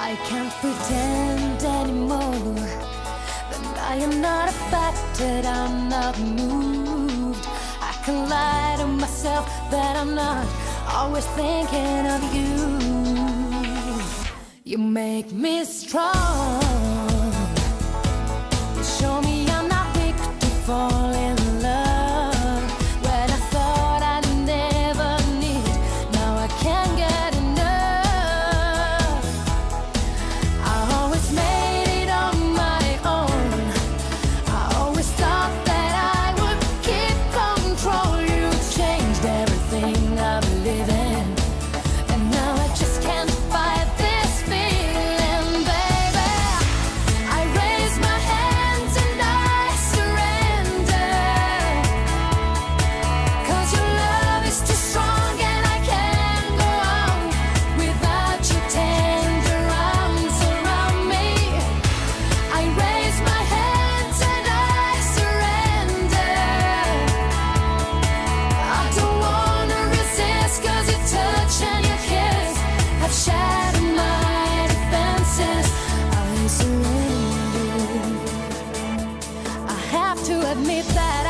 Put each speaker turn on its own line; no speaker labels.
I can't pretend anymore that I am not affected, I'm not moved. I can lie to myself that I'm not always thinking of you. You make me strong. You show me I'm not weak to fall in love. When I thought I'd never need, now I can't get enough. I always made it on my own. I always thought that I would keep control. You changed everything I believe in, and now I just can't fight this feeling, baby. I raise my hands and I surrender, 'cause your love is too strong and I can't go on without your tender arms around me. I raise my hands and I surrender. I don't wanna resist, 'cause your touch and your kiss have shattered my defenses. I surrender. I have to admit that